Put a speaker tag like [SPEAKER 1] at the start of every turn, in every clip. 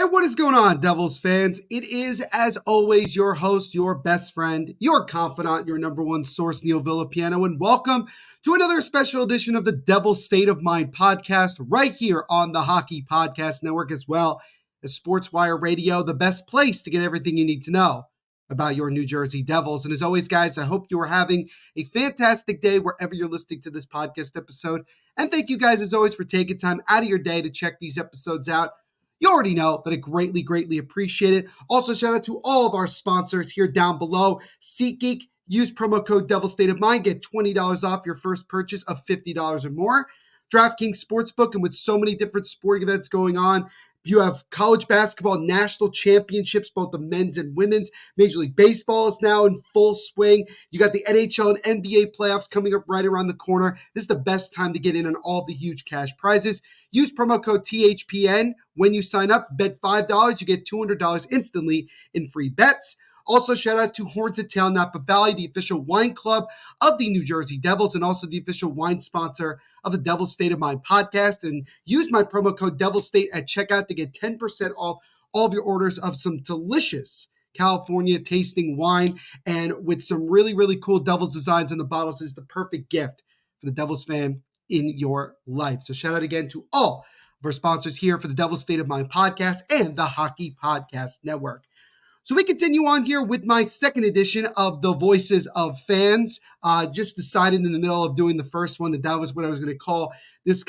[SPEAKER 1] And what is going on, Devils fans? It is, as always, your host, your best friend, your confidant, your number one source, Neil Villapiano, and welcome to another special edition of the Devils State of Mind podcast right here on the Hockey Podcast Network, as well as SportsWire Radio, the best place to get everything you need to know about your New Jersey Devils. And as always, guys, I hope you are having a fantastic day wherever you're listening to this podcast episode. And thank you guys, as always, for taking time out of your day to check these episodes out. You already know that I greatly appreciate it. Also, shout out to all of our sponsors here down below. SeatGeek, use promo code Devil State of Mind, get $20 off your first purchase of $50 or more. DraftKings Sportsbook, and with so many different sporting events going on, you have college basketball national championships, both the men's and women's. Major League Baseball is now in full swing. You got the NHL and NBA playoffs coming up right around the corner. This is the best time to get in on all the huge cash prizes. Use promo code THPN when you sign up. Bet $5, you get $200 instantly in free bets. Also, shout out to Horns of Tail Napa Valley, the official wine club of the New Jersey Devils, and also the official wine sponsor of the Devils State of Mind podcast. And use my promo code Devil State at checkout to get 10% off all of your orders of some delicious California tasting wine. And with some really cool Devils designs on the bottles, is the perfect gift for the Devils fan in your life. So shout out again to all of our sponsors here for the Devils State of Mind podcast and the Hockey Podcast Network. So we continue on here with my second edition of the Voices of Fans. Just decided in the middle of doing the first one that was what I was going to call this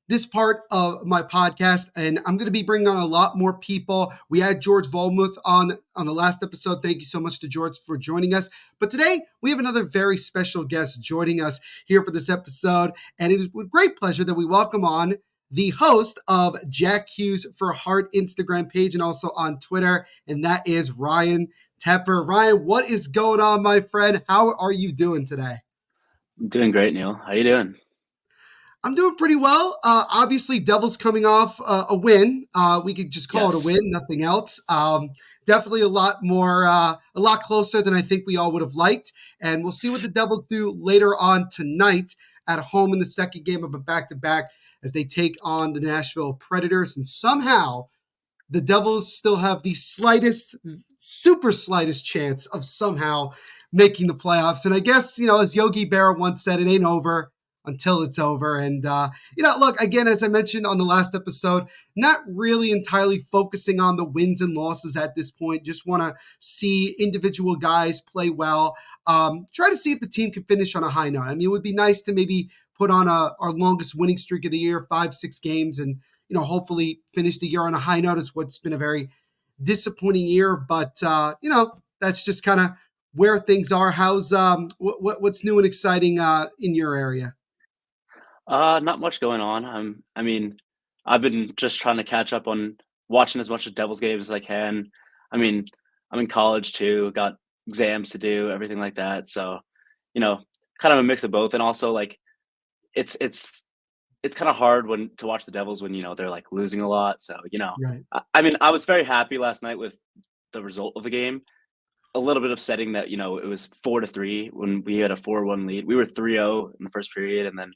[SPEAKER 1] this part of my podcast, and I'm going to be bringing on a lot more people. We had George Volmuth on the last episode. Thank you so much to George for joining us. But today we have another very special guest joining us here for this episode, and it is with great pleasure that we welcome on the host of JHughes4Hart Instagram page and also on Twitter, and that is Ryan Tepper. Ryan, what is going on, my friend? How are you doing today?
[SPEAKER 2] I'm doing great, Neil. How you doing?
[SPEAKER 1] I'm doing pretty well. Obviously, Devils coming off a win. We could just call it a win, nothing else. Definitely a lot closer than I think we all would have liked. And we'll see what the Devils do later on tonight at home in the second game of a back-to-back as they take on the Nashville Predators. And somehow the Devils still have the super slightest chance of somehow making the playoffs. And I guess, as Yogi Berra once said, it ain't over until it's over. And, look, again, as I mentioned on the last episode, not really entirely focusing on the wins and losses at this point. Just want to see individual guys play well. Try to see if the team can finish on a high note. I mean, it would be nice to maybe put on our longest winning streak of the year, 5-6 games, and, hopefully finish the year on a high note. It's what's been a very disappointing year. But, that's just kind of where things are. How's what's new and exciting in your area?
[SPEAKER 2] Not much going on. I've been just trying to catch up on watching as much of Devils games as I can. I mean, I'm in college too, got exams to do, everything like that. So, kind of a mix of both. And also, like, it's kind of hard to watch the Devils when they're like losing a lot. So,
[SPEAKER 1] Right.
[SPEAKER 2] I was very happy last night with the result of the game. A little bit upsetting that it was 4-3 when we had a 4-1 lead. We were 3-0 in the first period, and then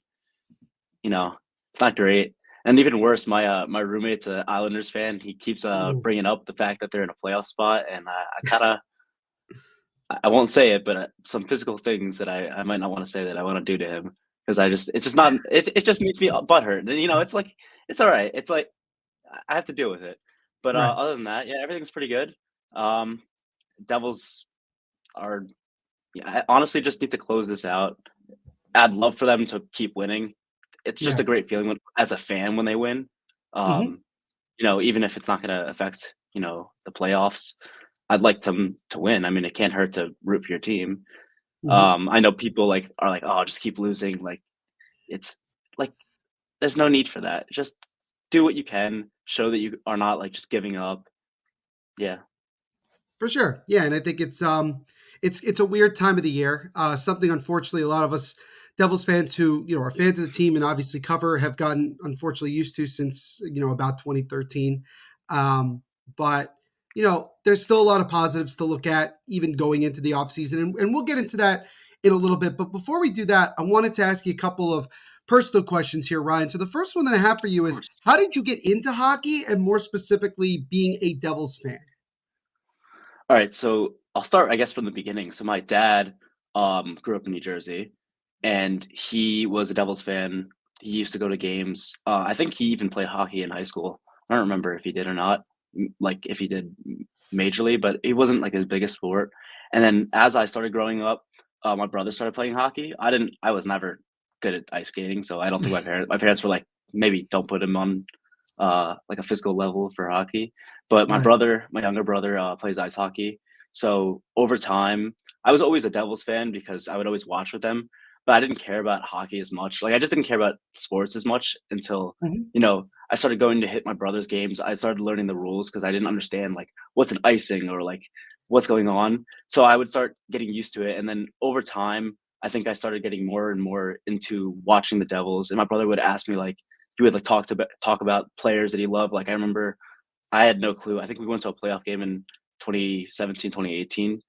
[SPEAKER 2] it's not great. And even worse, my roommate's an Islanders fan. He keeps bringing up the fact that they're in a playoff spot, and I won't say it, but some physical things that I might not want to say that I want to do to him, because it's just not it just makes me butthurt. And it's like, it's all right. It's like I have to deal with it. But
[SPEAKER 1] Right.
[SPEAKER 2] other than that, yeah, everything's pretty good. Devils are, I honestly just need to close this out. I'd love for them to keep winning. It's just a great feeling as a fan when they win. Even if it's not going to affect, the playoffs, I'd like them to win. I mean, it can't hurt to root for your team. I know people are like, oh, just keep losing. Like, it's like, there's no need for that. Just do what you can. Show that you are not like just giving up. Yeah.
[SPEAKER 1] For sure. Yeah. And I think it's a weird time of the year. Something, unfortunately, a lot of us Devils fans who, are fans of the team and obviously cover have gotten, unfortunately, used to since, about 2013. But, there's still a lot of positives to look at even going into the offseason. And we'll get into that in a little bit. But before we do that, I wanted to ask you a couple of personal questions here, Ryan. So the first one that I have for you
[SPEAKER 2] Of
[SPEAKER 1] is,
[SPEAKER 2] course.
[SPEAKER 1] how did you get into hockey, and more specifically, being a Devils fan?
[SPEAKER 2] All right, so I'll start, I guess, from the beginning. So my dad grew up in New Jersey, and he was a Devils fan. He used to go to games. I think he even played hockey in high school. I don't remember if he did or not, like if he did majorly, but it wasn't like his biggest sport. And then as I started growing up, my brother started playing hockey. I was never good at ice skating, so I don't think my parents were like, maybe don't put him on like a physical level for hockey. But
[SPEAKER 1] Right.
[SPEAKER 2] my younger brother, plays ice hockey. So over time, I was always a Devils fan because I would always watch with them, but I didn't care about hockey as much. Like I just didn't care about sports as much until,
[SPEAKER 1] Mhm.
[SPEAKER 2] I started going to hit my brother's games. I started learning the rules because I didn't understand like what's an icing or like what's going on. So I would start getting used to it. And then over time, I think I started getting more and more into watching the Devils. And my brother would ask me like, he would like talk about players that he loved. Like I remember I had no clue. I think we went to a playoff game in 2017, 2018,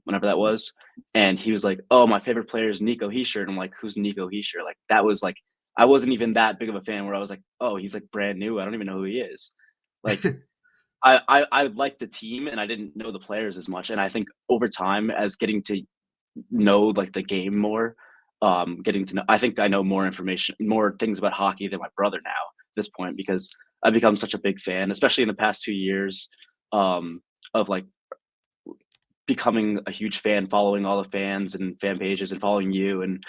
[SPEAKER 2] whenever that was. And he was like, "Oh, my favorite player is Nico Heischer." And I'm like, "Who's Nico Heischer?" Like that was like I wasn't even that big of a fan where I was like, "Oh, he's like brand new. I don't even know who he is." Like I liked the team and I didn't know the players as much. And I think over time as getting to know like the game more, getting to know I think I know more things about hockey than my brother now at this point because I've become such a big fan, especially in the past 2 years, of like becoming a huge fan, following all the fans and fan pages and following you and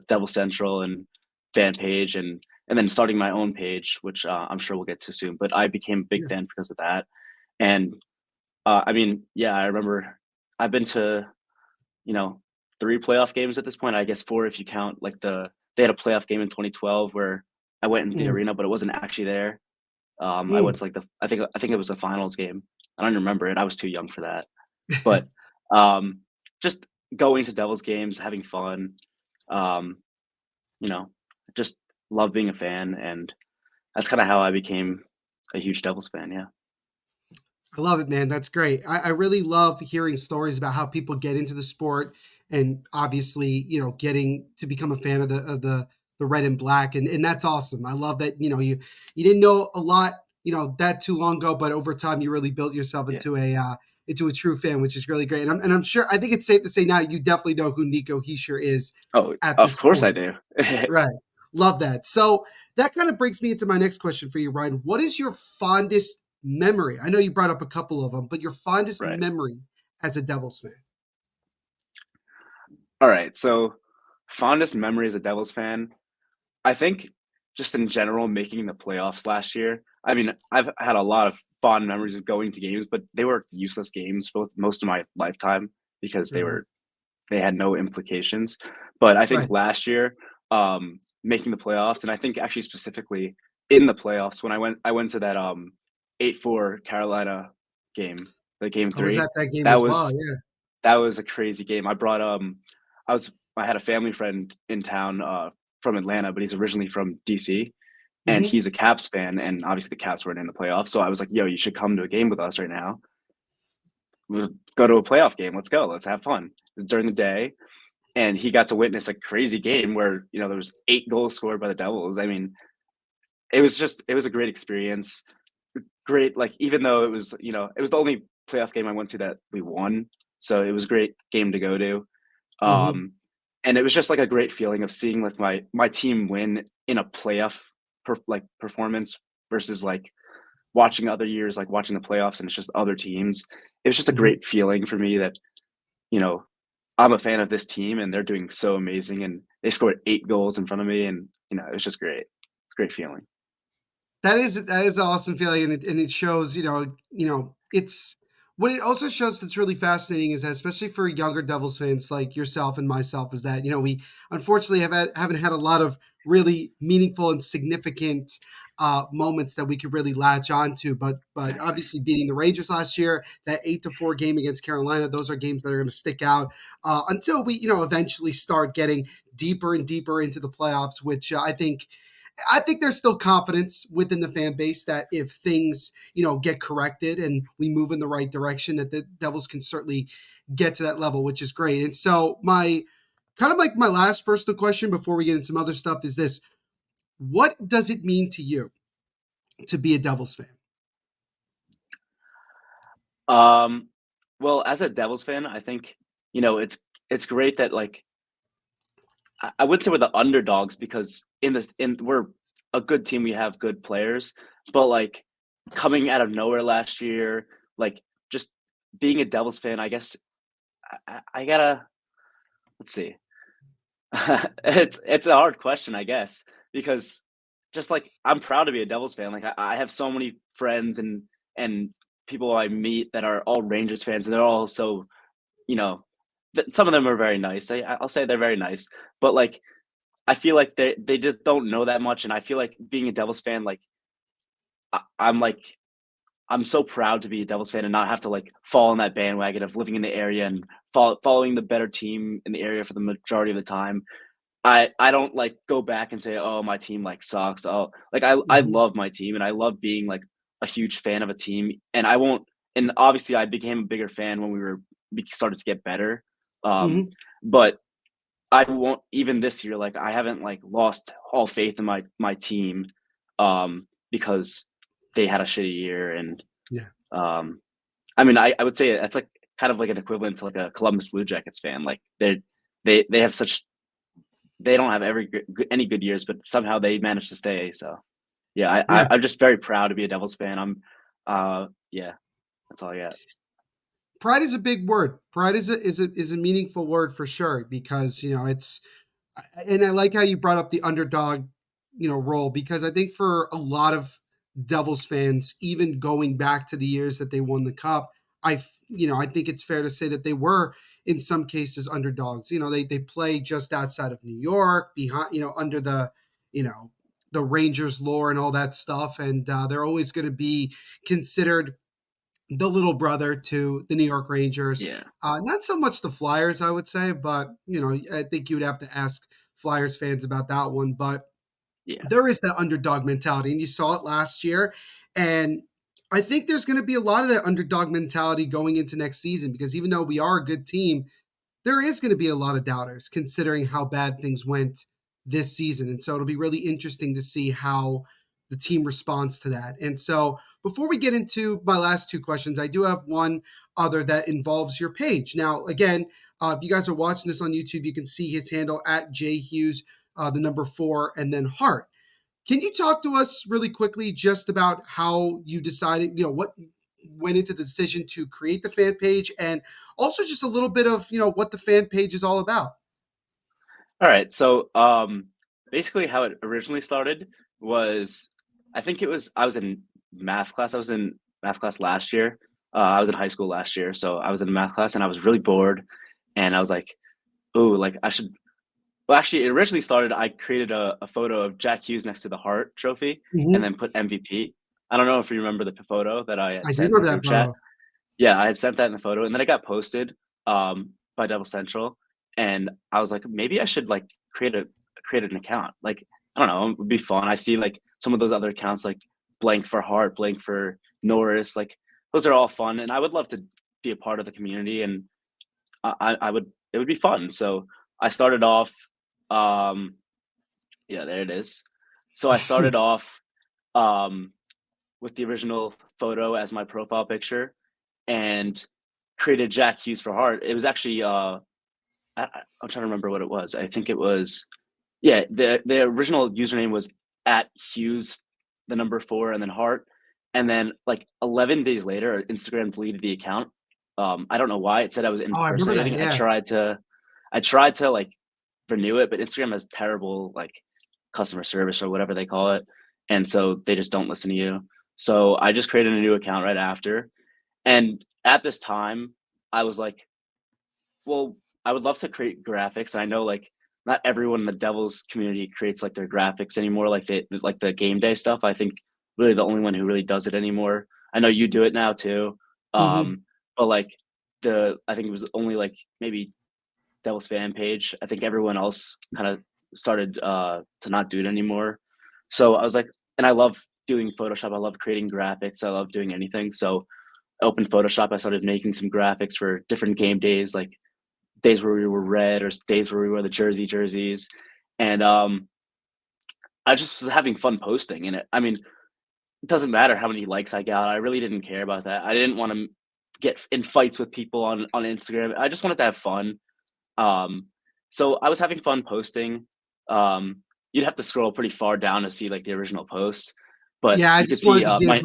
[SPEAKER 2] Devil Central and fan page and then starting my own page, which I'm sure we'll get to soon. But I became a big
[SPEAKER 1] Yeah.
[SPEAKER 2] fan because of that. And I mean, yeah, I remember I've been to you know, 3 playoff games at this point, I guess 4 if you count, like, they had a playoff game in 2012 where I went into the
[SPEAKER 1] Mm.
[SPEAKER 2] arena, but it wasn't actually there. I
[SPEAKER 1] Mm.
[SPEAKER 2] went to, like, I think it was a finals game. I don't remember it, I was too young for that. But, um, just going to Devils games, having fun, um, you know, just love being a fan, and that's kinda how I became a huge Devils fan, yeah.
[SPEAKER 1] I love it, man. That's great. I really love hearing stories about how people get into the sport, and obviously, getting to become a fan of the red and black, and that's awesome. I love that. You didn't know a lot, that too long ago, but over time, you really built yourself
[SPEAKER 2] Yeah.
[SPEAKER 1] into a true fan, which is really great. And I'm sure, I think it's safe to say now you definitely know who Nico Heischer is
[SPEAKER 2] Oh,
[SPEAKER 1] at
[SPEAKER 2] of
[SPEAKER 1] this
[SPEAKER 2] course I
[SPEAKER 1] point.
[SPEAKER 2] do.
[SPEAKER 1] Right. Love that. So that kind of brings me into my next question for you, Ryan. What is your fondest memory? I know you brought up a couple of them, but your fondest
[SPEAKER 2] Right.
[SPEAKER 1] memory as a Devils fan?
[SPEAKER 2] Alright, so fondest memory as a Devils fan, I think just in general making the playoffs last year. I mean, I've had a lot of fond memories of going to games, but they were useless games for most of my lifetime because
[SPEAKER 1] Uh-huh.
[SPEAKER 2] they had no implications. But I think
[SPEAKER 1] Right.
[SPEAKER 2] last year, making the playoffs, and I think actually specifically in the playoffs when I went to that 8-4 Carolina game, the game
[SPEAKER 1] I was
[SPEAKER 2] three.
[SPEAKER 1] at that game
[SPEAKER 2] That
[SPEAKER 1] as well.
[SPEAKER 2] was
[SPEAKER 1] Yeah.
[SPEAKER 2] that was a crazy game. I was I had a family friend in town from Atlanta, but he's originally from DC and
[SPEAKER 1] Hmm.
[SPEAKER 2] he's a Caps fan, and obviously the Caps weren't in the playoffs. So I was like, "Yo, you should come to a game with us right now. Let's go to a playoff game. Let's go. Let's have fun." It was during the day, and he got to witness a crazy game where there was 8 goals scored by the Devils. I mean, it was a great experience. Great, like even though it was the only playoff game I went to that we won, so it was a great game to go to.
[SPEAKER 1] Hmm.
[SPEAKER 2] Um, and it was just like a great feeling of seeing like my team win in a playoff performance versus like watching other years, like watching the playoffs and it's just other teams. It was just a
[SPEAKER 1] Hmm.
[SPEAKER 2] great feeling for me that, you know, I'm a fan of this team and they're doing so amazing and they scored 8 goals in front of me and it was just great. It's a great feeling.
[SPEAKER 1] That is an awesome feeling, and it shows. It's what it also shows that's really fascinating is that, especially for younger Devils fans like yourself and myself, is that we unfortunately haven't had a lot of really meaningful and significant moments that we could really latch onto. But
[SPEAKER 2] Exactly.
[SPEAKER 1] obviously beating the Rangers last year, that 8-4 game against Carolina, those are games that are going to stick out until we eventually start getting deeper and deeper into the playoffs, which I think. I think there's still confidence within the fan base that if things, get corrected and we move in the right direction, that the Devils can certainly get to that level, which is great. And so my kind of like my last personal question before we get into some other stuff is this: what does it mean to you to be a Devils fan?
[SPEAKER 2] Well, as a Devils fan, I think, it's great that, like, I wouldn't say we're the underdogs because we're a good team, we have good players, but, like, coming out of nowhere last year, like, just being a Devils fan, I guess I gotta let's see. It's a hard question, I guess, because just, like, I'm proud to be a Devils fan, like, I have so many friends and people I meet that are all Rangers fans, and they're all so, you know some of them are very nice, I'll say they're very nice, but, like, I feel like they just don't know that much, and I feel like being a Devils fan, like, like, I'm so proud to be a Devils fan and not have to, like, fall on that bandwagon of living in the area and following the better team in the area for the majority of the time. I don't, like, go back and say, "Oh, my team, like, sucks." Oh, like, I
[SPEAKER 1] Mm-hmm.
[SPEAKER 2] love my team, and I love being, like, a huge fan of a team, and I won't and obviously, I became a bigger fan when we started to get better, um,
[SPEAKER 1] Mm-hmm.
[SPEAKER 2] but I won't even this year, like, I haven't, like, lost all faith in my team, because they had a shitty year, and,
[SPEAKER 1] Yeah.
[SPEAKER 2] um, I mean, I would say that's, like, kind of like an equivalent to, like, a Columbus Blue Jackets fan, like, they have such they don't have any good years, but somehow they manage to stay. So yeah,
[SPEAKER 1] Yeah.
[SPEAKER 2] I'm just very proud to be a Devils fan. Yeah, that's all I got.
[SPEAKER 1] Pride is a big word. Pride is a meaningful word for sure because it's and I like how you brought up the underdog, role because I think for a lot of Devils fans, even going back to the years that they won the cup, I think it's fair to say that they were in some cases underdogs. They play just outside of New York, behind, under you know, the Rangers lore and all that stuff, and they're always going to be considered the little brother to the New York Rangers.
[SPEAKER 2] Yeah,
[SPEAKER 1] Not so much the Flyers, I would say, but I think you would have to ask Flyers fans about that one. But
[SPEAKER 2] yeah,
[SPEAKER 1] there is that underdog mentality, and you saw it last year. And I think there's going to be a lot of that underdog mentality going into next season because even though we are a good team, there is going to be a lot of doubters considering how bad things went this season. And so it'll be really interesting to see how the team responds to that. And so before we get into my last two questions, I do have one other that involves your page. Now, again, if you guys are watching this on YouTube, you can see his handle at JHughes, the number 4, and then Hart. Can you talk to us really quickly just about how you decided, what went into the decision to create the fan page and also just a little bit of, what the fan page is all about?
[SPEAKER 2] all right. So basically, how it originally started was I think it was I was in math class. I was in math class last year. I was in high school last year, so I was in math class and I was really bored, and I was like, "Ooh, like I should." Well, actually, it originally started. I created a photo of Jack Hughes next to the Hart Trophy, and
[SPEAKER 1] Hmm.
[SPEAKER 2] then put MVP. I don't know if you remember the photo that I had
[SPEAKER 1] I do
[SPEAKER 2] sent in the
[SPEAKER 1] remember
[SPEAKER 2] group
[SPEAKER 1] that
[SPEAKER 2] chat.
[SPEAKER 1] photo.
[SPEAKER 2] Yeah, I had sent that in the photo, and then it got posted by Devil Central, and I was like, maybe I should like create an account. Like, I don't know, it would be fun. I see like some of those other accounts, like blank for Hart, blank for Norris. Like, those are all fun, and I would love to be a part of the community, and I would it would be fun. So I started off. Um, yeah, there it is. So I started off um, with the original photo as my profile picture and created JHughes4Hart. It was actually I'm trying to remember what it was. I think it was yeah, the original username was at Hughes, the number 4, and then Hart. And then like 11 days later, Instagram deleted the account. I don't know why. It said I was
[SPEAKER 1] Oh, I remember that.
[SPEAKER 2] impersonating.
[SPEAKER 1] Yeah.
[SPEAKER 2] I tried to like renew it, but Instagram has terrible like customer service or whatever they call it. And so they just don't listen to you. So I just created a new account right after. And at this time, I was like, well, I would love to create graphics. I know like not everyone in the Devils community creates like their graphics anymore, like the game day stuff. I think really the only one who really does it anymore. I know you do it now too.
[SPEAKER 1] Hmm.
[SPEAKER 2] But like I think it was only like maybe Devils fan page. I think everyone else kind of started to not do it anymore. So I was like, and I love doing Photoshop. I love creating graphics. I love doing anything. So I opened Photoshop. I started making some graphics for different game days, like days where we were red or days where we wore the jerseys. And I just was having fun posting. And I mean, it doesn't matter how many likes I got. I really didn't care about that. I didn't want to get in fights with people on Instagram. I just wanted to have fun. Um, so I was having fun posting. You'd have to scroll pretty far down to see like the original posts, but
[SPEAKER 1] Yeah, I
[SPEAKER 2] you could
[SPEAKER 1] just
[SPEAKER 2] see
[SPEAKER 1] wanted to give
[SPEAKER 2] my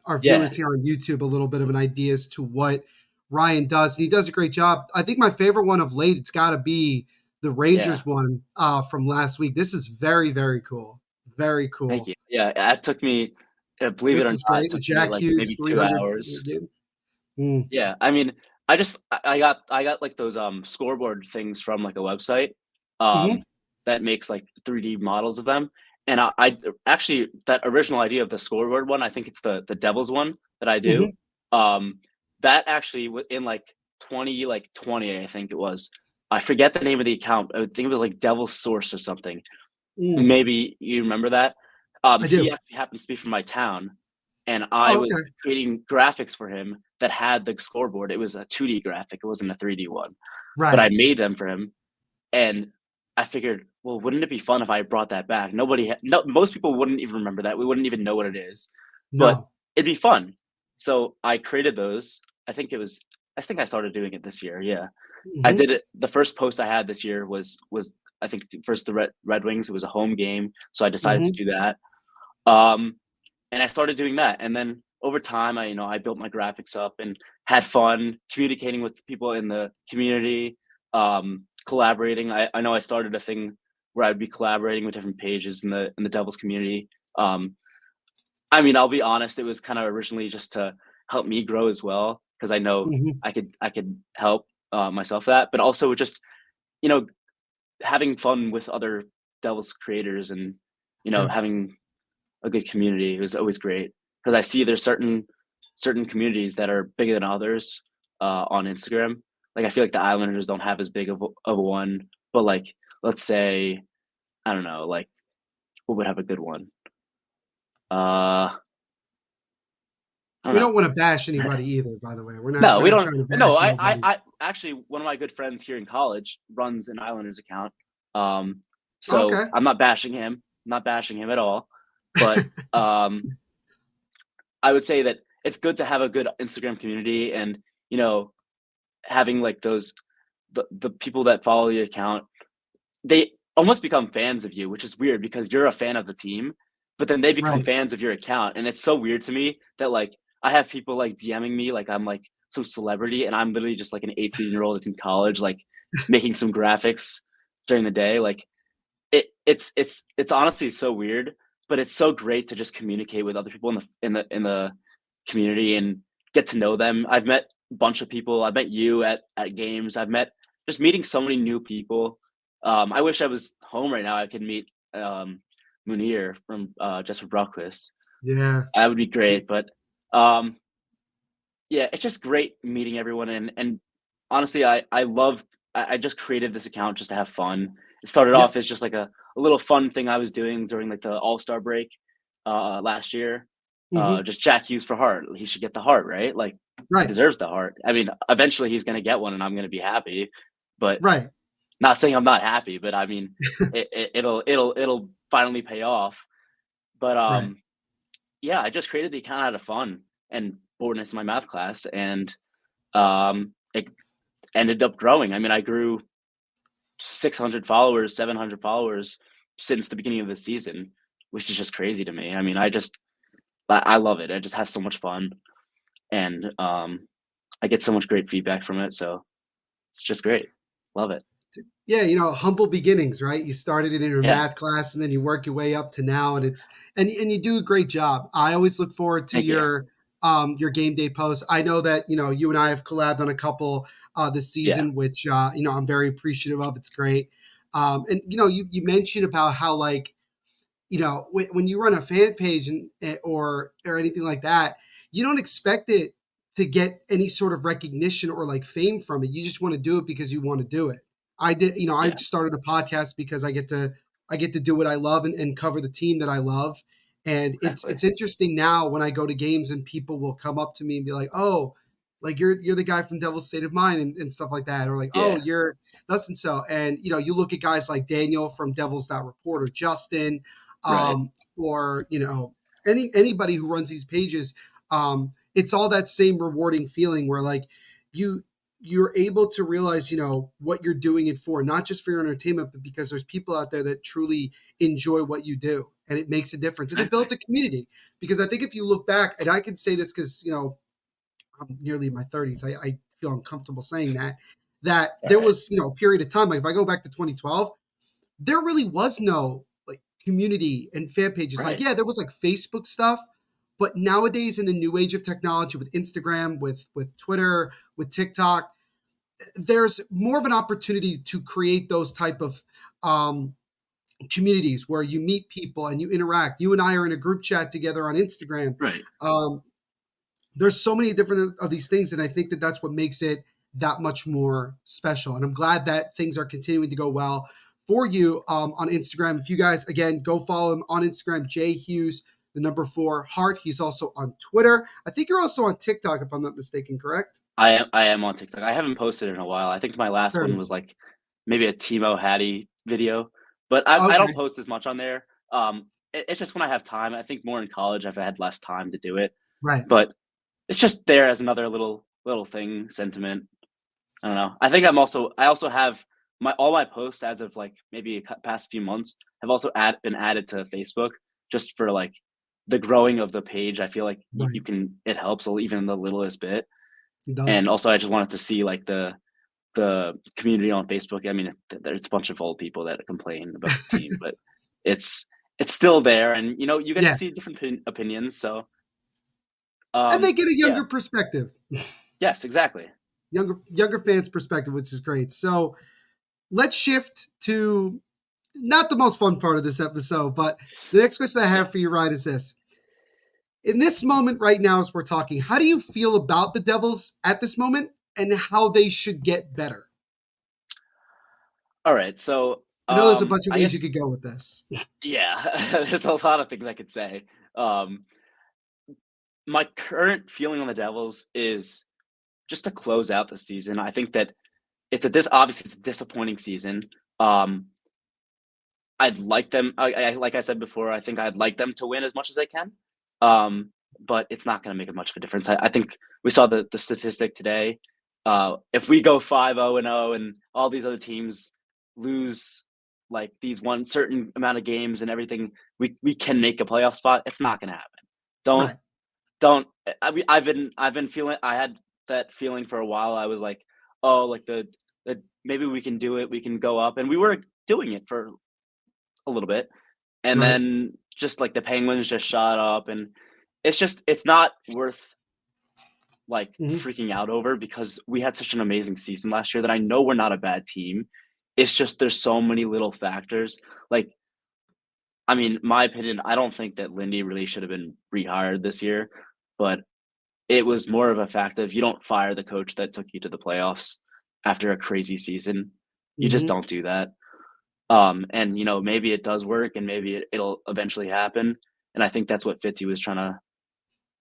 [SPEAKER 1] our
[SPEAKER 2] yeah,
[SPEAKER 1] viewers here on YouTube a little bit of an idea as to what Ryan does, and he does a great job. I think my favorite one of late, it's got to be the
[SPEAKER 2] yeah.
[SPEAKER 1] Rangers one from last week. This is very, very cool. Very
[SPEAKER 2] Thank
[SPEAKER 1] cool.
[SPEAKER 2] you. Yeah, it took me, believe it
[SPEAKER 1] This
[SPEAKER 2] or
[SPEAKER 1] is
[SPEAKER 2] not, it
[SPEAKER 1] great. The
[SPEAKER 2] took me
[SPEAKER 1] Jack
[SPEAKER 2] like
[SPEAKER 1] Hughes
[SPEAKER 2] maybe
[SPEAKER 1] 300
[SPEAKER 2] 2 hours.
[SPEAKER 1] game. Mm.
[SPEAKER 2] Yeah, I mean, I got like those scoreboard things from like a website
[SPEAKER 1] Hmm.
[SPEAKER 2] um that makes like 3D models of them. And I actually that original idea of the scoreboard one, I think it's the Devils one that I do.
[SPEAKER 1] Hmm.
[SPEAKER 2] Um that actually in like 20 I think it was. I forget the name of the account. I think it was like Devil's Source or something.
[SPEAKER 1] Mm.
[SPEAKER 2] Maybe you remember that.
[SPEAKER 1] I
[SPEAKER 2] He
[SPEAKER 1] do.
[SPEAKER 2] actually happens to be from my town, and I
[SPEAKER 1] Oh,
[SPEAKER 2] was
[SPEAKER 1] okay.
[SPEAKER 2] creating graphics for him that had the scoreboard. It was a 2D graphic, it wasn't a 3D one, but I
[SPEAKER 1] Right.
[SPEAKER 2] made them for him, and I figured, well, wouldn't it be fun if I brought that back? No, most people wouldn't even remember that. We wouldn't even know what it is, but
[SPEAKER 1] No.
[SPEAKER 2] it'd be fun. So I created those. I think it was. I think I started doing it this year. Yeah, I
[SPEAKER 1] Hmm.
[SPEAKER 2] did it. The first post I had this year was I think first the Red Wings. It was a home game, so I decided to
[SPEAKER 1] Hmm.
[SPEAKER 2] do that. Um, and I started doing that, and then over time, I built my graphics up and had fun communicating with people in the community, collaborating. I know I started a thing where I'd be collaborating with different pages in the Devils community. Um, I mean, I'll be honest, it was kind of originally just to help me grow as well because I know
[SPEAKER 1] Hmm.
[SPEAKER 2] I could help myself that, but also just you know having fun with other Devils creators and
[SPEAKER 1] Yeah.
[SPEAKER 2] having a good community is always great because I see there's certain communities that are bigger than others on Instagram. Like I feel like the Islanders don't have as big of a one, but like let's say I don't know, like what would have a good one? I
[SPEAKER 1] We
[SPEAKER 2] don't
[SPEAKER 1] don't want to bash anybody either. By the way, we're not
[SPEAKER 2] know. No,
[SPEAKER 1] we're
[SPEAKER 2] we
[SPEAKER 1] not
[SPEAKER 2] don't.
[SPEAKER 1] trying to
[SPEAKER 2] No,
[SPEAKER 1] bash nobody.
[SPEAKER 2] I actually one of my good friends here in college runs an Islanders account. Um, so
[SPEAKER 1] Okay.
[SPEAKER 2] I'm not bashing him, not bashing him at all, but um, I would say that it's good to have a good Instagram community and, you know, having like the people that follow the account, they almost become fans of you, which is weird because you're a fan of the team, but then they become
[SPEAKER 1] Right.
[SPEAKER 2] fans of your account. And it's so weird to me that like I have people like DMing me like I'm like some celebrity and I'm literally just like an 18-year-old in college, like making some graphics during the day. Like it's honestly so weird, but it's so great to just communicate with other people in the community and get to know them. I've met a bunch of people. I've met you at games. I've met just meeting so many new people. I wish I was home right now. I could meet Munir from Just for Breakfast.
[SPEAKER 1] Yeah.
[SPEAKER 2] That would be great. But um, yeah, it's just great meeting everyone and honestly, I loved I just created this account just to have fun. It started
[SPEAKER 1] Yep.
[SPEAKER 2] off as just like a little fun thing I was doing during like the All-Star break last year.
[SPEAKER 1] Hmm.
[SPEAKER 2] Just JHughes4Hart. He should get the heart, right? Like he
[SPEAKER 1] Right.
[SPEAKER 2] deserves the heart. I mean, eventually he's gonna get one and I'm gonna be happy. But
[SPEAKER 1] Right.
[SPEAKER 2] not saying I'm not happy, but I mean it'll finally pay off. But
[SPEAKER 1] Right.
[SPEAKER 2] yeah, I just created the account out of fun and boredness in my math class and it ended up growing. I mean, I grew 600 followers, 700 followers since the beginning of the season, which is just crazy to me. I mean, I love it. I just have so much fun, and I get so much great feedback from it. So it's just great. Love it.
[SPEAKER 1] Yeah, humble beginnings, right? You started it in your
[SPEAKER 2] Yeah.
[SPEAKER 1] math class and then you work your way up to now, and and you do a great job. I always look forward to
[SPEAKER 2] Thank you.
[SPEAKER 1] your game day posts. I know that, you and I have collabed on a couple this
[SPEAKER 2] Yeah.
[SPEAKER 1] season, which I'm very appreciative of. It's great. And you mentioned about how, like, when you run a fan page or anything like that, you don't expect it to get any sort of recognition or like fame from it. You just want to do it because you want to do it. I did, I
[SPEAKER 2] Yeah.
[SPEAKER 1] started a podcast because I get to I get to do what I love and cover the team that I love. And
[SPEAKER 2] Exactly.
[SPEAKER 1] it's interesting now when I go to games and people will come up to me and be like, "Oh, like you're the guy from Devil's State of Mind," and stuff like that, or like, "Oh,
[SPEAKER 2] Yeah.
[SPEAKER 1] you're thus and so." And you look at guys like Daniel from Devil's Report, or Justin,
[SPEAKER 2] Right.
[SPEAKER 1] or anybody who runs these pages. It's all that same rewarding feeling where like you you're able to realize what you're doing it for, not just for your entertainment, but because there's people out there that truly enjoy what you do, and it makes a difference, and it
[SPEAKER 2] Exactly.
[SPEAKER 1] builds a community. Because I think if you look back, and I can say this because I'm nearly in my 30s, I feel uncomfortable saying that
[SPEAKER 2] All
[SPEAKER 1] there
[SPEAKER 2] right.
[SPEAKER 1] was a period of time, like if I go back to 2012, there really was no like community and fan pages. Like,
[SPEAKER 2] Right.
[SPEAKER 1] yeah, there was like Facebook stuff, but nowadays in the new age of technology, with Instagram, with Twitter, with TikTok, there's more of an opportunity to create those type of um, communities where you meet people and you interact. You and I are in a group chat together on Instagram.
[SPEAKER 2] Right.
[SPEAKER 1] Um, there's so many different of these things, and I think that that's what makes it that much more special. And I'm glad that things are continuing to go well for you on Instagram. If you guys, again, go follow him on Instagram, JHughes, the number 4 Hart. He's also on Twitter. I think you're also on TikTok, if I'm not mistaken, correct?
[SPEAKER 2] I am on TikTok. I haven't posted in a while. I think my last
[SPEAKER 1] Fair
[SPEAKER 2] one
[SPEAKER 1] enough.
[SPEAKER 2] was like maybe a Timo Hattie video, but I don't
[SPEAKER 1] Okay.
[SPEAKER 2] post as much on there. It's just when I have time. I think more in college I've had less time to do it,
[SPEAKER 1] Right.
[SPEAKER 2] but it's just there as another little thing, sentiment. I don't know. I also have all my posts as of like maybe past few months have also been added to Facebook just for like the growing of the page. I feel like you
[SPEAKER 1] Right.
[SPEAKER 2] can it helps even the littlest bit.
[SPEAKER 1] He does.
[SPEAKER 2] And also, I just wanted to see like the community on Facebook. I mean, there's a bunch of old people that complain about the team, but it's it's still there, and you get to
[SPEAKER 1] Yeah.
[SPEAKER 2] see different opinions. So,
[SPEAKER 1] And they get a
[SPEAKER 2] yeah,
[SPEAKER 1] younger perspective,
[SPEAKER 2] yes, exactly.
[SPEAKER 1] younger fans' perspective, which is great. So let's shift to not the most fun part of this episode, but the next question I
[SPEAKER 2] Yeah.
[SPEAKER 1] have for you, Ryan, is this. In this moment right now, as we're talking, how do you feel about the Devils at this moment and how they should get better?
[SPEAKER 2] All right. So,
[SPEAKER 1] I know there's a bunch of
[SPEAKER 2] I
[SPEAKER 1] ways you
[SPEAKER 2] guess
[SPEAKER 1] could go with this.
[SPEAKER 2] yeah, there's a lot of things I could say. Um, my current feeling on the Devils is just to close out the season. I think that obviously it's a disappointing season. Um, I'd like them. Like I said before, I think I'd like them to win as much as they can. But it's not going to make much of a difference. I think we saw the statistic today. If we go 5-0-0 and all these other teams lose like these one certain amount of games and everything, we can make a playoff spot. It's not going to happen. Don't
[SPEAKER 1] Right.
[SPEAKER 2] don't. I've been feeling. I had that feeling for a while. I was like, oh, like the maybe we can do it. We can go up, and we were doing it for a little bit, and
[SPEAKER 1] Right.
[SPEAKER 2] then just like the Penguins just shot up, and it's not worth like
[SPEAKER 1] Hmm.
[SPEAKER 2] freaking out over because we had such an amazing season last year that I know we're not a bad team. It's just there's so many little factors. Like, I mean, my opinion, I don't think that Lindy really should have been rehired this year, but it was more of a fact of you don't fire the coach that took you to the playoffs after a crazy season. You just
[SPEAKER 1] Hmm.
[SPEAKER 2] don't do that. And maybe it does work and maybe it'll eventually happen. And I think that's what Fitzy was trying to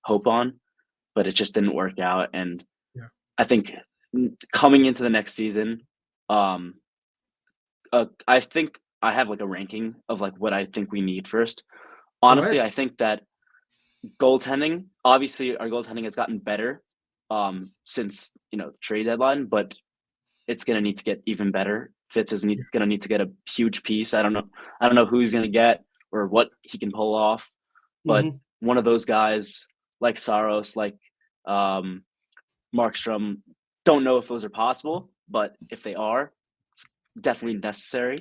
[SPEAKER 2] hope on, but it just didn't work out. And
[SPEAKER 1] Yeah.
[SPEAKER 2] I think coming into the next season, um, I think I have like a ranking of like what I think we need first.
[SPEAKER 1] Go
[SPEAKER 2] Honestly,
[SPEAKER 1] ahead.
[SPEAKER 2] I think that goaltending, obviously our goaltending has gotten better since, the trade deadline, but it's gonna need to get even better. Fitz is
[SPEAKER 1] Yeah.
[SPEAKER 2] gonna need to get a huge piece. I don't know who he's gonna get or what he can pull off, but
[SPEAKER 1] Hmm.
[SPEAKER 2] one of those guys like Saros, like um, Markstrom, don't know if those are possible, but if they are, it's definitely necessary.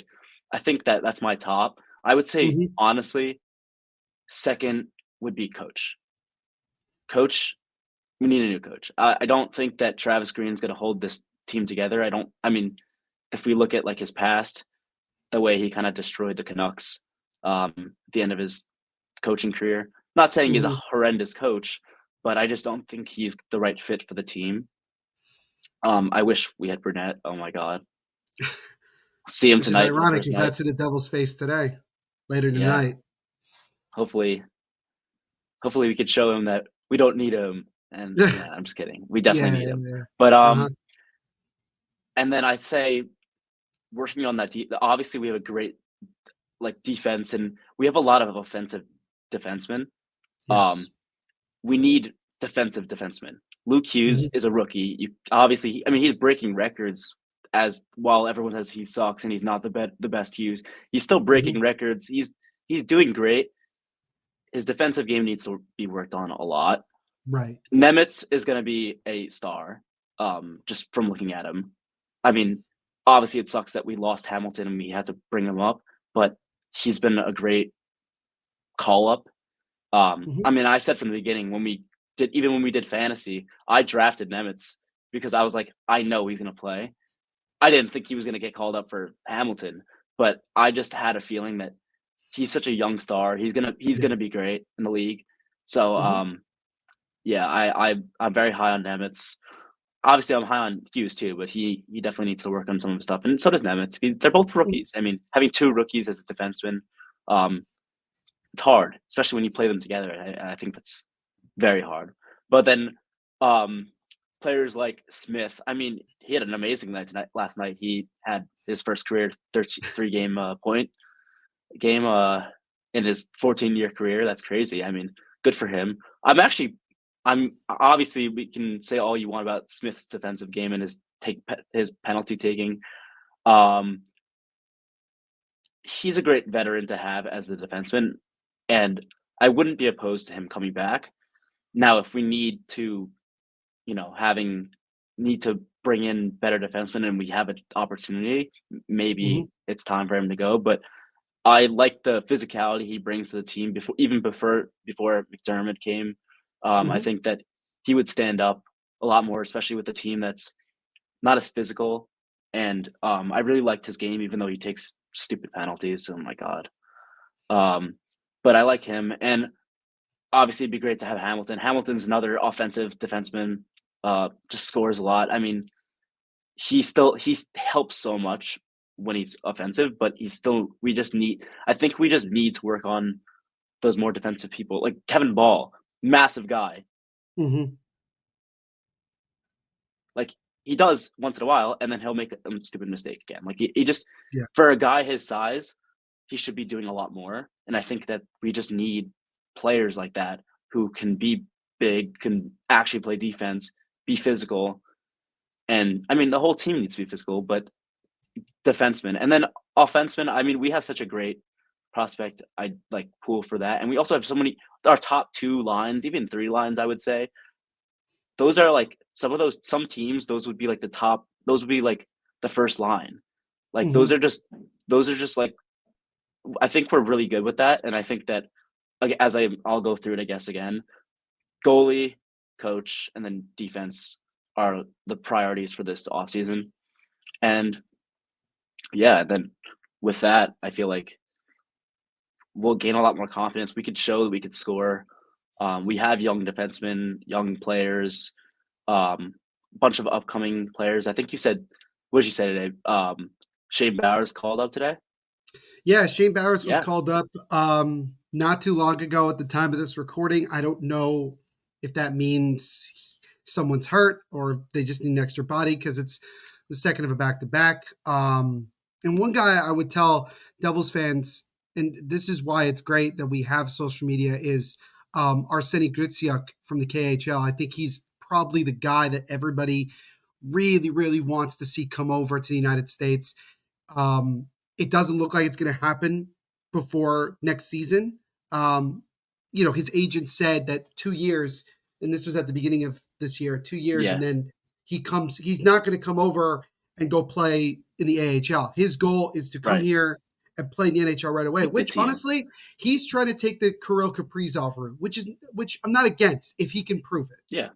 [SPEAKER 2] I think that's my top. I would say
[SPEAKER 1] Hmm.
[SPEAKER 2] honestly, second would be coach. Coach, we need a new coach. I don't think that Travis Green's gonna hold this team together. I don't. I mean, if we look at like his past, the way he kind of destroyed the Canucks at the end of his coaching career. Not saying he's a
[SPEAKER 1] Hmm.
[SPEAKER 2] horrendous coach, but I just don't think he's the right fit for the team. I wish we had Burnett. Oh my god. see him
[SPEAKER 1] Which is
[SPEAKER 2] tonight for the
[SPEAKER 1] ironic
[SPEAKER 2] first
[SPEAKER 1] because
[SPEAKER 2] night.
[SPEAKER 1] that's in the Devil's face today, later
[SPEAKER 2] Yeah,
[SPEAKER 1] tonight.
[SPEAKER 2] hopefully we could show him that we don't need him. And yeah, I'm just kidding. We definitely
[SPEAKER 1] Yeah,
[SPEAKER 2] need him.
[SPEAKER 1] yeah.
[SPEAKER 2] But
[SPEAKER 1] Uh-huh.
[SPEAKER 2] and then I'd say working on that. Obviously, we have a great like defense, and we have a lot of offensive defensemen. Um,
[SPEAKER 1] Yes.
[SPEAKER 2] we need defensive defensemen. Luke Hughes
[SPEAKER 1] Mhm,
[SPEAKER 2] is a rookie. You obviously, I mean, he's breaking records as while everyone says he sucks and he's not the best Hughes. He's still
[SPEAKER 1] mhm.
[SPEAKER 2] breaking records. He's doing great. His defensive game needs to be worked on a lot.
[SPEAKER 1] Right.
[SPEAKER 2] Nemitz is going to be a star, just from looking at him. I mean, obviously, it sucks that we lost Hamilton and we had to bring him up, but he's been a great call up.
[SPEAKER 1] Mhm.
[SPEAKER 2] I mean, I said from the beginning when we did fantasy, I drafted Nemitz because I was like, I know he's going to play. I didn't think he was going to get called up for Hamilton, but I just had a feeling that he's such a young star. He's
[SPEAKER 1] Yeah.
[SPEAKER 2] gonna be great in the league. So
[SPEAKER 1] Mhm,
[SPEAKER 2] yeah, I'm very high on Nemitz. Obviously, I'm high on Hughes too, but he definitely needs to work on some of his stuff, and so does Nemitz. They're both
[SPEAKER 1] mhm.
[SPEAKER 2] rookies. I mean, having two rookies as a defenseman, um, it's hard, especially when you play them together. I think that's very hard. But then um, players like Smith, I mean, he had an amazing night last night. He had his first career 33 game point game in his 14-year career. That's crazy. I mean, good for him. I'm obviously we can say all you want about Smith's defensive game and his penalty taking. Um, he's a great veteran to have as the defenseman, and I wouldn't be opposed to him coming back. Now, if we need to, having need to bring in better defensemen and we have an opportunity,
[SPEAKER 1] Mhm,
[SPEAKER 2] maybe it's time for him to go. But I like the physicality he brings to the team before McDermott came. I
[SPEAKER 1] mhm.
[SPEAKER 2] think that he would stand up a lot more, especially with a team that's not as physical. And I really liked his game, even though he takes stupid penalties. Oh my god! Um, but I like him, and obviously it'd be great to have Hamilton. Hamilton's another offensive defenseman. Just scores a lot. I mean, he helps so much when he's offensive, but he's still we just need I think we just need to work on those more defensive people. Like Kevin Ball, massive guy.
[SPEAKER 1] Mhm.
[SPEAKER 2] Like he does once in a while and then he'll make a stupid mistake again. Like he just
[SPEAKER 1] Yeah.
[SPEAKER 2] for a guy his size, he should be doing a lot more. And I think that we just need players like that who can be big, can actually play defense, be physical. And I mean the whole team needs to be physical, but defenseman. And then offenseman, I mean, we have such a great prospect I like pool for that. And we also have so many our top two lines, even three lines, I would say. Those are like some teams, those would be like those would be like the first line. Like
[SPEAKER 1] Mhm.
[SPEAKER 2] those are just like I think we're really good with that. And I think that like I'll go through it, I guess again. Goalie, coach, and then defense are the priorities for this offseason. And yeah, then with that, I feel like we'll gain a lot more confidence. We could show that we could score. We have young defensemen, young players, bunch of upcoming players. I think you said, what did you say today? Shane Bowers called up today.
[SPEAKER 1] Yeah, Shane Bowers was
[SPEAKER 2] Yeah,
[SPEAKER 1] called up not too long ago at the time of this recording. I don't know if that means someone's hurt or they just need an extra body because it's the second of a back to back. And one guy I would tell Devils fans, and this is why it's great that we have social media, is Arseny Gritziuk from the KHL. I think he's probably the guy that everybody really, really wants to see come over to the United States. Um, it doesn't look like it's going to happen before next season. Um, his agent said that 2 years, and this was at the beginning of this year, 2 years, and
[SPEAKER 2] yeah,
[SPEAKER 1] then he's not going to come over and go play in the AHL. His goal is to come
[SPEAKER 2] right.
[SPEAKER 1] here and play in the NHL right away,
[SPEAKER 2] Make the
[SPEAKER 1] which
[SPEAKER 2] team.
[SPEAKER 1] honestly, he's trying to take the Kirill Kaprizov route, which I'm not against if he can prove it.
[SPEAKER 2] Yeah,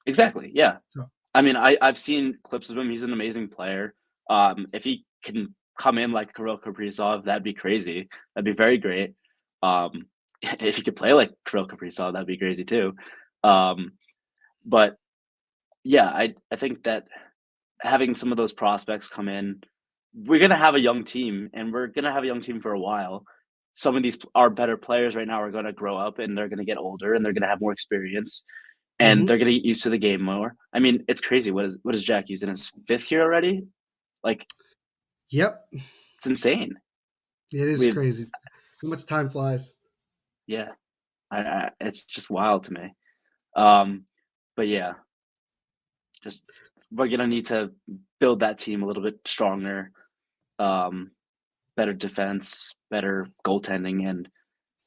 [SPEAKER 2] exactly. Yeah.
[SPEAKER 1] So,
[SPEAKER 2] I mean, I've seen clips of him. He's an amazing player. If he can come in like Kirill Kaprizov, that'd be crazy. That'd be very great. Um, if he could play like Kirill Kaprizov, that'd be crazy too. Um, but yeah, I think that having some of those prospects come in, we're gonna have a young team, and we're gonna have a young team for a while. Some of these our better players right now are gonna grow up, and they're gonna get older, and they're gonna have more experience, and
[SPEAKER 1] Hmm.
[SPEAKER 2] they're gonna get used to the game more. I mean, it's crazy. What is Jack? He's in his 5th year already? Like,
[SPEAKER 1] Yep,
[SPEAKER 2] it's insane.
[SPEAKER 1] it is
[SPEAKER 2] We've
[SPEAKER 1] crazy. How much time flies.
[SPEAKER 2] Yeah, I it's just wild to me. Um, but yeah, just we're gonna need to build that team a little bit stronger, um, better defense, better goaltending, and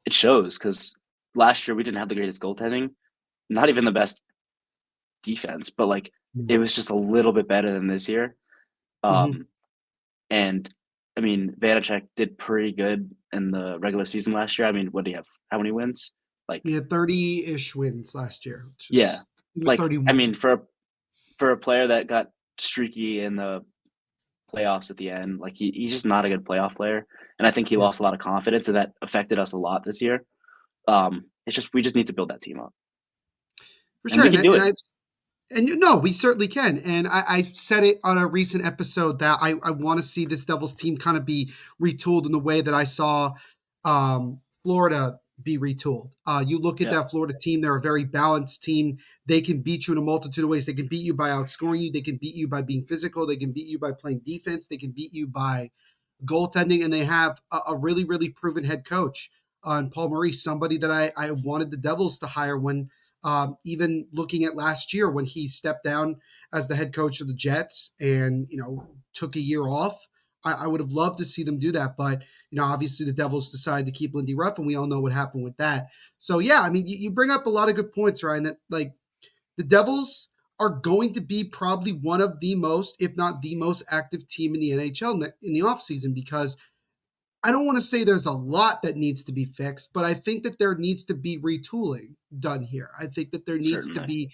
[SPEAKER 2] it shows because last year we didn't have the greatest goaltending, not even the best defense, but like it
[SPEAKER 1] No.
[SPEAKER 2] was just a little bit better than this year.
[SPEAKER 1] Hmm.
[SPEAKER 2] Um, and I mean, Vanacek did pretty good in the regular season last year. I mean, what do you have? How many wins?
[SPEAKER 1] We
[SPEAKER 2] Like,
[SPEAKER 1] had 30-ish wins last year, which
[SPEAKER 2] yeah,
[SPEAKER 1] is it was
[SPEAKER 2] like I
[SPEAKER 1] 31.
[SPEAKER 2] mean, for a player that got streaky in the playoffs at the end, like he's just not a good playoff player, and I think he
[SPEAKER 1] Yeah,
[SPEAKER 2] lost a lot of confidence, and that affected us a lot this year. It's just we just need to build that team up,
[SPEAKER 1] for
[SPEAKER 2] and
[SPEAKER 1] sure.
[SPEAKER 2] we
[SPEAKER 1] And
[SPEAKER 2] can do
[SPEAKER 1] and
[SPEAKER 2] it.
[SPEAKER 1] I've And no, we certainly can. And I said it on a recent episode that I want to see this Devils team kind of be retooled in the way that I saw Florida be retooled. You look at
[SPEAKER 2] Yeah,
[SPEAKER 1] that Florida team, they're a very balanced team. They can beat you in a multitude of ways. They can beat you by outscoring you. They can beat you by being physical. They can beat you by playing defense. They can beat you by goaltending, and they have a really, really proven head coach on Paul Maurice, somebody that I wanted the Devils to hire when even looking at last year when he stepped down as the head coach of the Jets and took a year off. I would have loved to see them do that, but obviously the Devils decided to keep Lindy Ruff, and we all know what happened with that. So yeah, I mean, you bring up a lot of good points, Ryan. That like the Devils are going to be probably one of the most, if not the most active team in the NHL in the offseason because I don't want to say there's a lot that needs to be fixed, but I think that there needs to be retooling done here. I think that there needs to
[SPEAKER 2] certainly.
[SPEAKER 1] be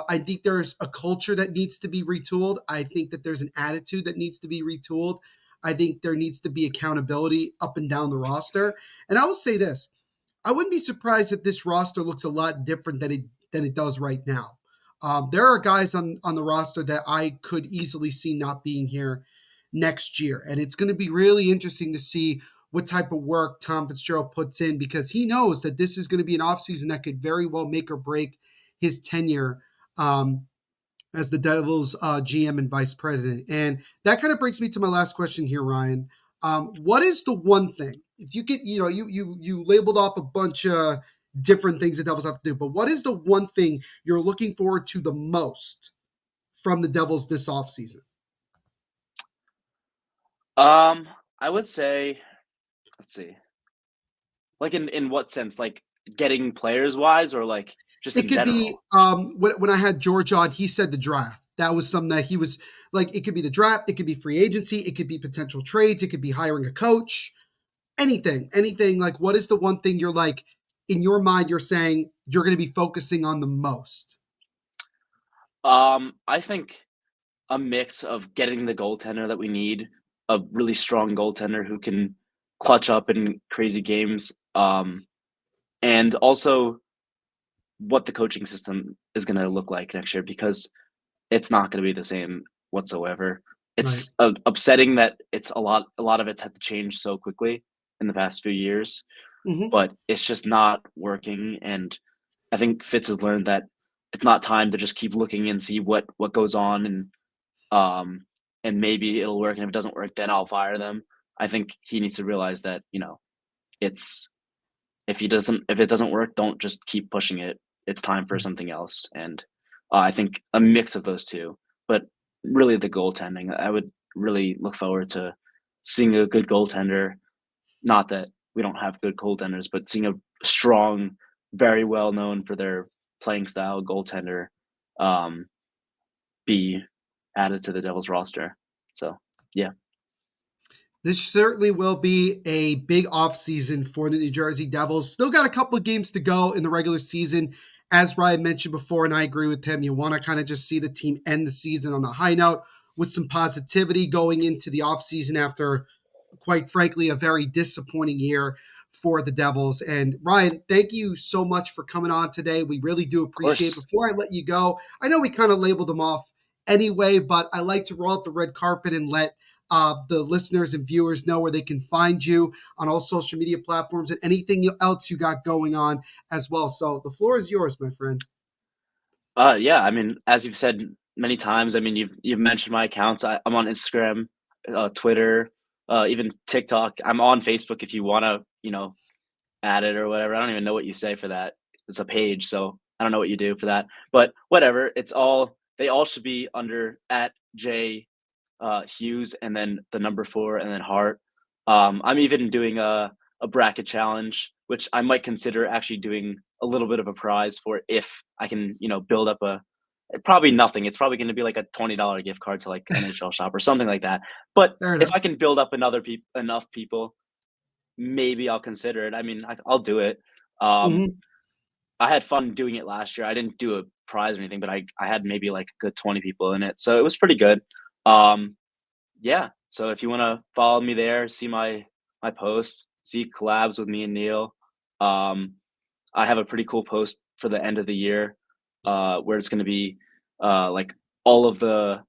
[SPEAKER 1] I think there's a culture that needs to be retooled. I think that there's an attitude that needs to be retooled. I think there needs to be accountability up and down the roster. And I will say this, I wouldn't be surprised if this roster looks a lot different than it does right now. There are guys on the roster that I could easily see not being here next year, and it's going to be really interesting to see what type of work Tom Fitzgerald puts in because he knows that this is going to be an offseason that could very well make or break his tenure um, as the Devils GM and vice president. And that kind of brings me to my last question here, Ryan. What is the one thing, if you could, you labeled off a bunch of different things the Devils have to do, but what is the one thing you're looking forward to the most from the Devils this offseason?
[SPEAKER 2] I would say, let's see, like in what sense, like getting players wise, or like just
[SPEAKER 1] It
[SPEAKER 2] in
[SPEAKER 1] could be
[SPEAKER 2] general.
[SPEAKER 1] when I had George on, he said the draft. That was something that he was like, it could be the draft, it could be free agency, it could be potential trades, it could be hiring a coach, anything. Like, what is the one thing you're like, in your mind, you're saying you're going to be focusing on the most?
[SPEAKER 2] I think a mix of getting the goaltender that we need, a really strong goaltender who can clutch up in crazy games, and also what the coaching system is going to look like next year because it's not going to be the same whatsoever.
[SPEAKER 1] Right.
[SPEAKER 2] It's upsetting that it's a lot of it's had to change so quickly in the past few years,
[SPEAKER 1] Hmm.
[SPEAKER 2] but it's just not working. And I think Fitz has learned that it's not time to just keep looking and see what goes on, um and maybe it'll work, and if it doesn't work then I'll fire them. I think he needs to realize that, it's if it doesn't work, don't just keep pushing it. It's time for something else. And I think a mix of those two, but really the goaltending. I would really look forward to seeing a good goaltender. Not that we don't have good goaltenders, but seeing a strong, very well known for their playing style goaltender um, be added to the Devils roster. So yeah,
[SPEAKER 1] This certainly will be a big offseason for the New Jersey Devils. Still got a couple of games to go in the regular season. As Ryan mentioned before, and I agree with him, you want to kind of just see the team end the season on a high note with some positivity going into the offseason after, quite frankly, a very disappointing year for the Devils. And Ryan, thank you so much for coming on today. We really do
[SPEAKER 2] of
[SPEAKER 1] appreciate it.
[SPEAKER 2] course.
[SPEAKER 1] Before I let you go, I know we kind of labeled them off anyway, but I like to roll out the red carpet and let the listeners and viewers know where they can find you on all social media platforms and anything else you got going on as well. So the floor is yours, my friend.
[SPEAKER 2] Yeah, I mean, as you've said many times, I mean, you've mentioned my accounts. I'm on Instagram, Twitter, even TikTok. I'm on Facebook if you wanna, add it or whatever. I don't even know what you say for that. It's a page, so I don't know what you do for that. But whatever, they all should be under at J Hughes and then the number 4 and then Hart. I'm even doing a bracket challenge, which I might consider actually doing a little bit of a prize for if I can, build up probably nothing. It's probably going to be like a $20 gift card to like NHL shop or something like that. But
[SPEAKER 1] Fair
[SPEAKER 2] if
[SPEAKER 1] enough.
[SPEAKER 2] I can build up enough people, maybe I'll consider it. I mean, I'll do it. Um,
[SPEAKER 1] Hmm.
[SPEAKER 2] I had fun doing it last year. I didn't do a prize or anything, but I had maybe like a good 20 people in it, so it was pretty good. Um, yeah. So if you wanna follow me there, see my posts, see collabs with me and Neil. Um, I have a pretty cool post for the end of the year, where it's gonna be, like all of the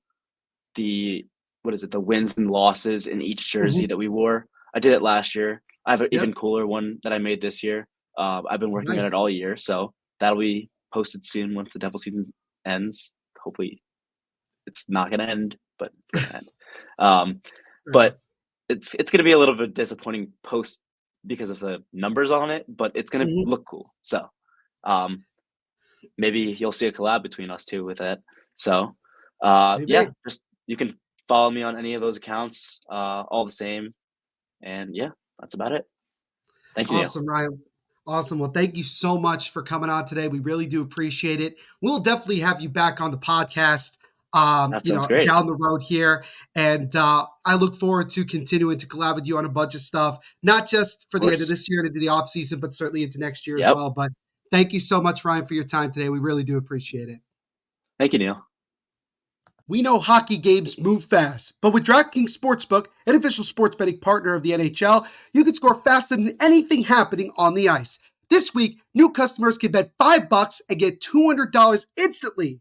[SPEAKER 2] what is it, the wins and losses in each jersey
[SPEAKER 1] Hmm.
[SPEAKER 2] that we wore. I did it last year. I have an
[SPEAKER 1] Yep.
[SPEAKER 2] even cooler one that I made this year. I've been working on it
[SPEAKER 1] Nice.
[SPEAKER 2] all year, so that'll be posted soon once the Devil season ends. Hopefully, it's not gonna end, but it's gonna end. Um,
[SPEAKER 1] Fair enough.
[SPEAKER 2] but it's gonna be a little bit disappointing post because of the numbers on it, but it's gonna
[SPEAKER 1] Hmm.
[SPEAKER 2] look cool. So, um, maybe you'll see a collab between us 2 with it. So, yeah,
[SPEAKER 1] Maybe.
[SPEAKER 2] just you can follow me on any of those accounts, all the same, and yeah, that's about it. Thank you, Neil.
[SPEAKER 1] Awesome, Ryan. Awesome. Well, thank you so much for coming on today. We really do appreciate it. We'll definitely have you back on the podcast,
[SPEAKER 2] That sounds great.
[SPEAKER 1] down the road here. And I look forward to continuing to collab with you on a bunch of stuff, not just for
[SPEAKER 2] Of
[SPEAKER 1] the end of
[SPEAKER 2] course.
[SPEAKER 1] this year and into the off season, but certainly into next year as
[SPEAKER 2] Yep.
[SPEAKER 1] well. But thank you so much, Ryan, for your time today. We really do appreciate it.
[SPEAKER 2] Thank you, Neil.
[SPEAKER 1] We know hockey games move fast, but with DraftKings Sportsbook, an official sports betting partner of the NHL, you can score faster than anything happening on the ice. This week, new customers can bet $5 and get $200 instantly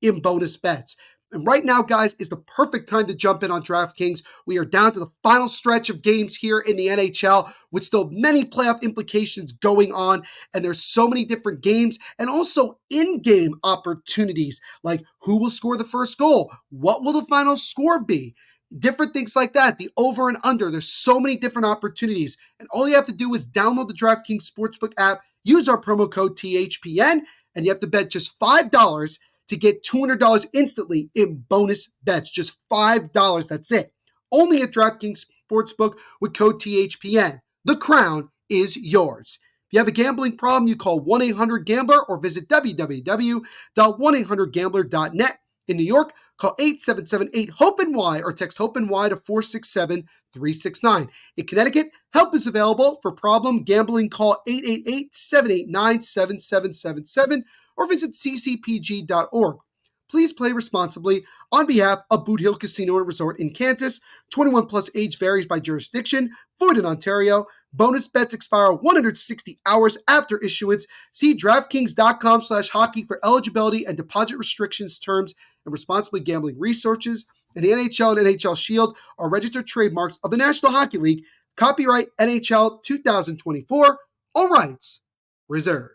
[SPEAKER 1] in bonus bets. And right now, guys, is the perfect time to jump in on DraftKings. We are down to the final stretch of games here in the NHL with still many playoff implications going on. And there's so many different games and also in-game opportunities like who will score the first goal? What will the final score be? Different things like that, the over and under. There's so many different opportunities. And all you have to do is download the DraftKings Sportsbook app, use our promo code THPN, and you have to bet just $5 to get $200 instantly in bonus bets. Just $5. That's it. Only at DraftKings Sportsbook with code THPN. The crown is yours. If you have a gambling problem, you call 1-800-GAMBLER or visit www.1800gambler.net. In New York, call 877-8-HOPE-NY or text HOPE-NY to 467-369. In Connecticut, help is available. For problem gambling, call 888-789-7777 or visit ccpg.org. Please play responsibly on behalf of Boot Hill Casino and Resort in Kansas. 21 plus age varies by jurisdiction. Void in Ontario. Bonus bets expire 160 hours after issuance. See DraftKings.com/hockey for eligibility and deposit restrictions, terms, and responsibly gambling resources. And the NHL and NHL Shield are registered trademarks of the National Hockey League. Copyright NHL 2024. All rights reserved.